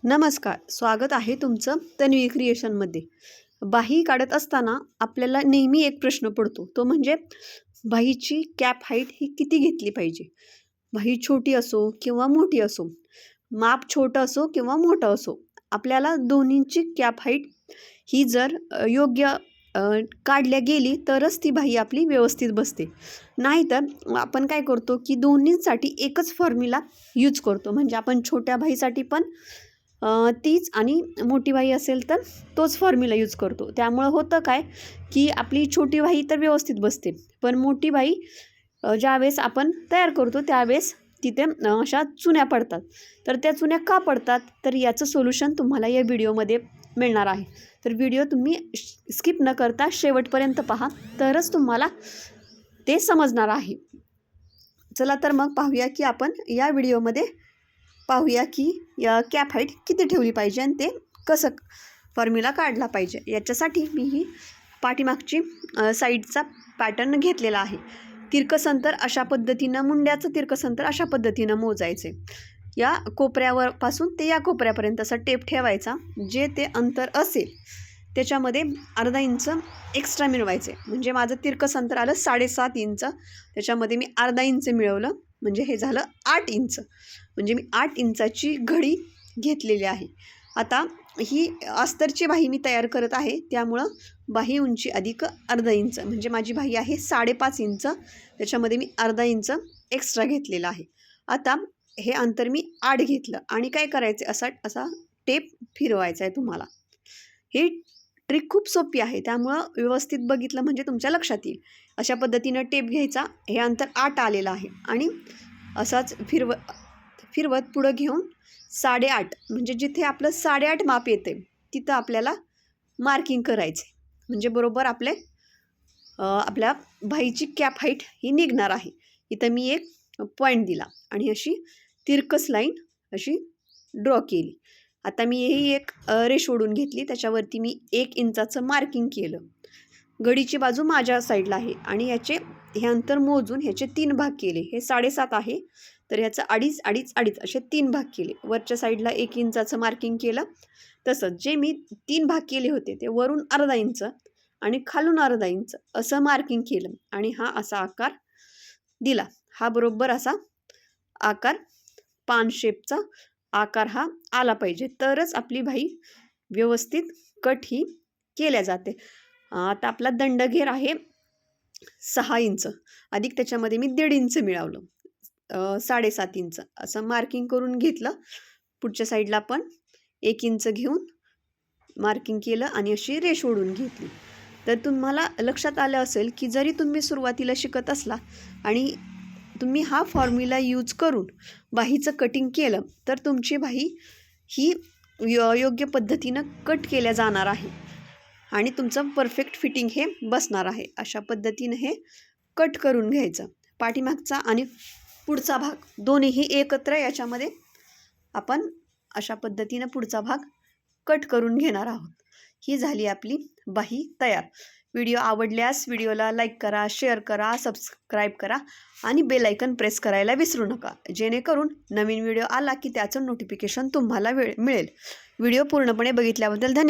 नमस्कार, स्वागत आहे तुमचं तन्वी क्रिएशनमध्ये. बाही काढत असताना आपल्याला नेहमी एक प्रश्न पडतो, तो म्हणजे बाहीची कॅप हाईट ही किती घेतली पाहिजे. बाही छोटी असो किंवा मोठी असो, माप छोटं असो किंवा मोठं असो, आपल्याला दोन्हींची कॅप हाईट ही जर योग्य काढल्या गेली तरच ती बाही आपली व्यवस्थित बसते. नाहीतर आपण काय करतो की दोन्हींसाठी एकच फॉर्म्युला यूज करतो. म्हणजे आपण छोट्या बाहीसाठी पण तीच आणि मोठी बाही असेल तर तोच फॉर्म्युला यूज करतो. त्यामुळं होतं काय की आपली छोटी बाही तर व्यवस्थित बसते, पण मोठी बाही ज्यावेळेस आपण तयार करतो त्यावेळेस तिथे अशा चुन्या पडतात. तर त्या चुन्या का पडतात, तर याचं सोल्युशन तुम्हाला या व्हिडिओमध्ये मिळणार आहे. तर व्हिडिओ तुम्ही स्किप न करता शेवटपर्यंत पहा, तरच तुम्हाला ते समजणार आहे. चला तर मग पाहूया की आपण या व्हिडिओमध्ये पाहूया की कॅप हाईट किती ठेवली पाहिजे आणि ते कसं फॉर्म्युला काढला पाहिजे. याच्यासाठी मी ही पाठीमागची साईडचा पॅटर्न घेतलेला आहे. तिरकसंतर अशा पद्धतीनं, मुंड्याचं तिरकसंतर अशा पद्धतीनं मोजायचे. या कोपऱ्यावरपासून ते या कोपऱ्यापर्यंत असा टेप ठेवायचा. जे ते अंतर असेल त्याच्यामध्ये अर्धा इंच एक्स्ट्रा मिळवायचे. म्हणजे माझं तिरकसंतर आलं 7.5 इंच, त्याच्यामध्ये मी अर्धा इंच मिळवलं, म्हणजे हे झालं 8 इंच. म्हणजे मी 8 इंचाची घडी घेतलेली आहे. आता ही अस्तरची बाही मी तयार करत आहे, त्यामुळं बाही उंची अधिक अर्धा इंच, म्हणजे माझी बाही आहे 5.5 इंच, त्याच्यामध्ये मी अर्धा इंच एक्स्ट्रा घेतलेला आहे. आता हे अंतर मी 8 घेतलं आणि काय करायचं, असा टेप फिरवायचा आहे तुम्हाला. ही ट्रिक खूप सोपी आहे, त्यामुळं व्यवस्थित बघितलं म्हणजे तुमच्या लक्षात येईल. अशा पद्धतीनं टेप घ्यायचा. हे अंतर 8 आलेलं आहे आणि असाच फिरवत पुढं घेऊन 8.5, म्हणजे जिथे आपलं 8.5 माप येते तिथं आपल्याला मार्किंग करायचे. म्हणजे बरोबर आपल्या बाहीची कॅप हाईट ही निघणार आहे. इथं मी एक पॉईंट दिला आणि अशी तिरकस लाईन अशी ड्रॉ केली. आता मी ही एक रेष ओढून घेतली, त्याच्यावरती मी 1 इंचाचं मार्किंग केलं. घडीची बाजू माझ्या साईडला आहे आणि हे अंतर मोजून ह्याचे 3 भाग केले. हे 7.5 आहे, तर ह्याचं 2.5 असे 3 भाग केले. वरच्या साईडला 1 इंचाचं मार्किंग केलं. तसंच जे मी 3 भाग केले होते ते वरून अर्धा इंच आणि खालून अर्धा इंच असं मार्किंग केलं आणि हा असा आकार दिला. हा बरोबर असा आकार, पान शेपचा आकार हा आला पाहिजे, तरच आपली बाही व्यवस्थित कट ही केल्या जाते. आता आपला दंडघेर आहे 6 इंच, अधिक त्याच्यामध्ये मी 1.5 इंच मिळवलं, 7.5 इंच असं मार्किंग करून घेतलं. पुढच्या साईडला पण 1 इंच घेऊन मार्किंग केलं आणि अशी रेष ओढून घेतली. तर तुम्हाला लक्षात आलं असेल की जरी तुम्ही सुरुवातीला शिकत असला आणि तुम्ही हा फॉर्म्युला यूज करून बाहीचं कटिंग केलं तर तुमची बाही ही योग्य पद्धतीनं कट केल्या जाणार आहे आणि तुमचं परफेक्ट फिटिंग हे बसणार आहे. अशा पद्धतीनं हे कट करून घ्यायचं. पाठीमागचा आणि पुढचा भाग दोन्हीही एकत्र याच्यामध्ये आपण अशा पद्धतीनं पुढचा भाग कट करून घेणार आहोत. ही झाली आपली बाही तयार. व्हिडिओ आवडल्यास व्हिडिओला लाईक करा, शेअर करा, सबस्क्राईब करा आणि बेल आयकन प्रेस करायला विसरू नका, जेणेकरून नवीन व्हिडिओ आला की त्याचं नोटिफिकेशन तुम्हाला मिळेल. व्हिडिओ पूर्णपणे बघितल्याबद्दल धन्यवाद.